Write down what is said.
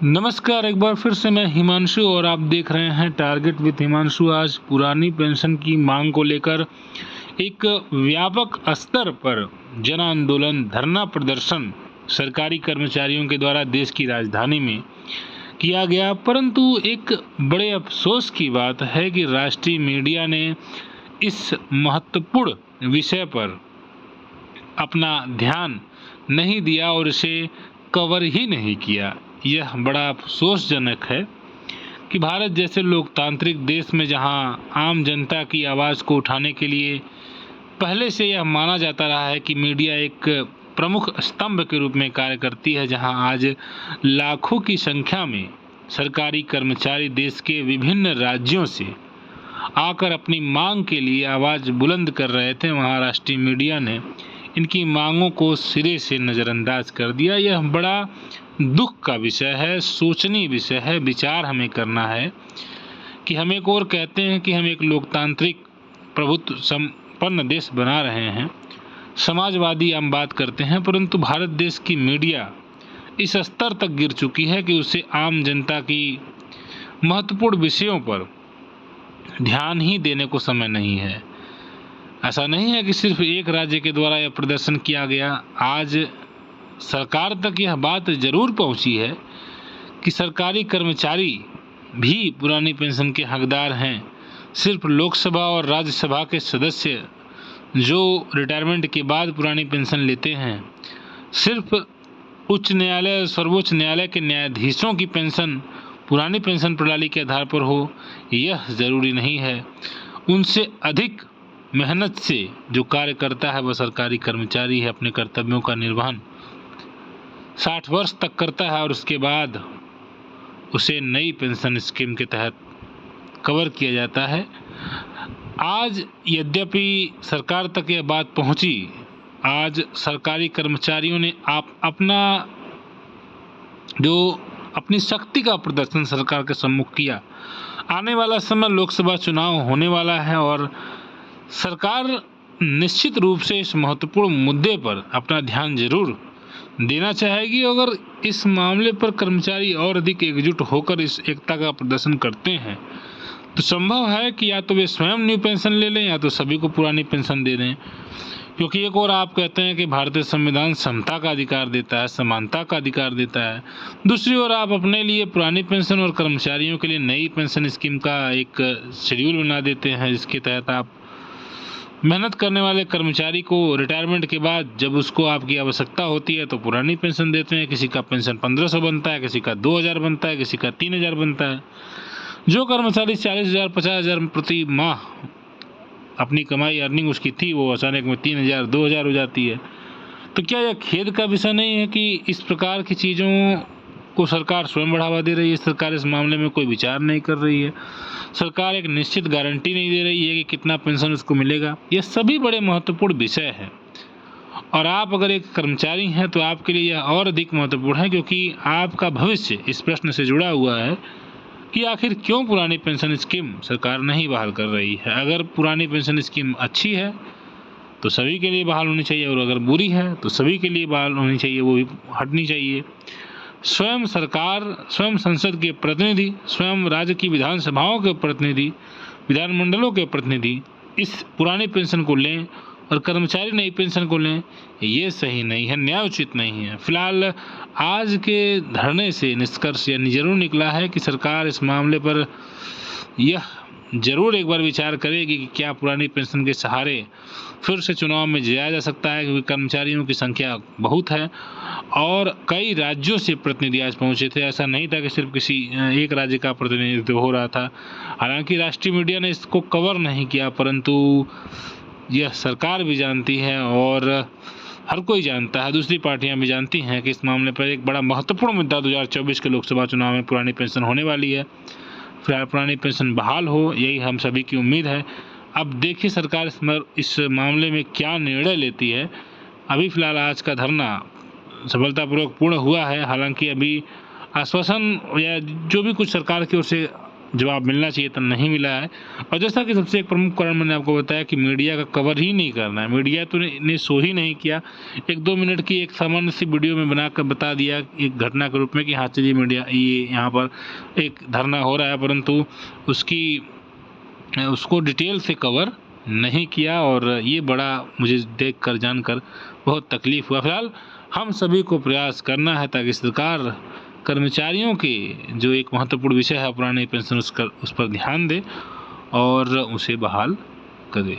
नमस्कार, एक बार फिर से मैं हिमांशु और आप देख रहे हैं टारगेट विद हिमांशु। आज पुरानी पेंशन की मांग को लेकर एक व्यापक स्तर पर जन आंदोलन, धरना प्रदर्शन सरकारी कर्मचारियों के द्वारा देश की राजधानी में किया गया। परंतु एक बड़े अफसोस की बात है कि राष्ट्रीय मीडिया ने इस महत्वपूर्ण विषय पर अपना ध्यान नहीं दिया और इसे कवर ही नहीं किया। यह बड़ा अफसोसजनक है कि भारत जैसे लोकतांत्रिक देश में जहां आम जनता की आवाज़ को उठाने के लिए पहले से यह माना जाता रहा है कि मीडिया एक प्रमुख स्तंभ के रूप में कार्य करती है, जहां आज लाखों की संख्या में सरकारी कर्मचारी देश के विभिन्न राज्यों से आकर अपनी मांग के लिए आवाज़ बुलंद कर रहे थे, वहां राष्ट्रीय मीडिया ने इनकी मांगों को सिरे से नज़रअंदाज कर दिया। यह बड़ा दुख का विषय है, सोचनीय विषय है। विचार हमें करना है कि हम एक और कहते हैं कि हम एक लोकतांत्रिक प्रभुत्व संपन्न देश बना रहे हैं, समाजवादी हम बात करते हैं, परंतु भारत देश की मीडिया इस स्तर तक गिर चुकी है कि उसे आम जनता की महत्वपूर्ण विषयों पर ध्यान ही देने को समय नहीं है। ऐसा नहीं है कि सिर्फ एक राज्य के द्वारा यह प्रदर्शन किया गया। आज सरकार तक यह बात जरूर पहुंची है कि सरकारी कर्मचारी भी पुरानी पेंशन के हकदार हैं। सिर्फ लोकसभा और राज्यसभा के सदस्य जो रिटायरमेंट के बाद पुरानी पेंशन लेते हैं, सिर्फ उच्च न्यायालय, सर्वोच्च न्यायालय के न्यायाधीशों की पेंशन पुरानी पेंशन प्रणाली के आधार पर हो, यह ज़रूरी नहीं है। उनसे अधिक मेहनत से जो कार्य करता है वह सरकारी कर्मचारी है। अपने कर्तव्यों का निर्वहन 60 वर्ष तक करता है और उसके बाद उसे नई पेंशन स्कीम के तहत कवर किया जाता है। आज यद्यपि सरकार तक यह बात पहुंची, आज सरकारी कर्मचारियों ने अपनी शक्ति का प्रदर्शन सरकार के सम्मुख किया। आने वाला समय लोकसभा चुनाव होने वाला है और सरकार निश्चित रूप से इस महत्वपूर्ण मुद्दे पर अपना ध्यान जरूर देना चाहेगी। अगर इस मामले पर कर्मचारी और अधिक एकजुट होकर इस एकता का प्रदर्शन करते हैं तो संभव है कि या तो वे स्वयं न्यू पेंशन ले लें या तो सभी को पुरानी पेंशन दे दें। क्योंकि एक और आप कहते हैं कि भारतीय संविधान समता का अधिकार देता है, समानता का अधिकार देता है, दूसरी ओर आप अपने लिए पुरानी पेंशन और कर्मचारियों के लिए नई पेंशन स्कीम का एक शेड्यूल बना देते हैं, जिसके तहत आप मेहनत करने वाले कर्मचारी को रिटायरमेंट के बाद जब उसको आपकी आवश्यकता होती है तो पुरानी पेंशन देते हैं। किसी का पेंशन 1500 बनता है, किसी का 2000 बनता है, किसी का 3000 बनता है। जो कर्मचारी 40,000 50,000 प्रति माह अपनी कमाई अर्निंग उसकी थी, वो अचानक में 3000 2000 हो जाती है। तो क्या यह खेद का विषय नहीं है कि इस प्रकार की चीज़ों को सरकार स्वयं बढ़ावा दे रही है? सरकार इस मामले में कोई विचार नहीं कर रही है। सरकार एक निश्चित गारंटी नहीं दे रही है कि कितना पेंशन उसको मिलेगा। ये सभी बड़े महत्वपूर्ण विषय है और आप अगर एक कर्मचारी हैं तो आपके लिए यह और अधिक महत्वपूर्ण है, क्योंकि आपका भविष्य इस प्रश्न से जुड़ा हुआ है कि आखिर क्यों पुरानी पेंशन स्कीम सरकार नहीं बहाल कर रही है। अगर पुरानी पेंशन स्कीम अच्छी है तो सभी के लिए बहाल होनी चाहिए और अगर बुरी है तो सभी के लिए बहाल होनी चाहिए, वो भी हटनी चाहिए। स्वयं सरकार, स्वयं संसद के प्रतिनिधि, स्वयं राज्य की विधानसभाओं के प्रतिनिधि, विधानमंडलों के प्रतिनिधि इस पुरानी पेंशन को लें और कर्मचारी नई पेंशन को लें, ये सही नहीं है, न्यायोचित नहीं है। फिलहाल आज के धरने से निष्कर्ष यह जरूर निकला है कि सरकार इस मामले पर यह जरूर एक बार विचार करेगी कि क्या पुरानी पेंशन के सहारे फिर से चुनाव में जाया जा सकता है, क्योंकि कर्मचारियों की संख्या बहुत है और कई राज्यों से प्रतिनिधि आज पहुंचे थे। ऐसा नहीं था कि सिर्फ किसी एक राज्य का प्रतिनिधित्व हो रहा था। हालांकि राष्ट्रीय मीडिया ने इसको कवर नहीं किया, परंतु यह सरकार भी जानती है और हर कोई जानता है, दूसरी पार्टियां भी जानती हैं कि इस मामले पर एक बड़ा महत्वपूर्ण मुद्दा 2024 के लोकसभा चुनाव में पुरानी पेंशन होने वाली है। फिलहाल पुरानी पेंशन बहाल हो, यही हम सभी की उम्मीद है। अब देखिए सरकार इस मामले में क्या निर्णय लेती है। अभी फिलहाल आज का धरना सफलतापूर्वक पूर्ण हुआ है। हालांकि अभी आश्वासन या जो भी कुछ सरकार की ओर से जवाब मिलना चाहिए था नहीं मिला है। और जैसा कि सबसे एक प्रमुख कारण मैंने आपको बताया कि मीडिया का कवर ही नहीं करना है, मीडिया तो ने शो ही नहीं किया। 1-2 मिनट की एक सामान्य सी वीडियो में बनाकर बता दिया एक घटना के रूप में कि हाँ चलिए मीडिया ये यहाँ पर एक धरना हो रहा है, परंतु उसको डिटेल से कवर नहीं किया। और ये बड़ा मुझे देखकर जानकर बहुत तकलीफ़ हुआ। फिलहाल हम सभी को प्रयास करना है ताकि सरकार कर्मचारियों के जो एक महत्वपूर्ण विषय है पुरानी पेंशन उस पर ध्यान दे और उसे बहाल करे।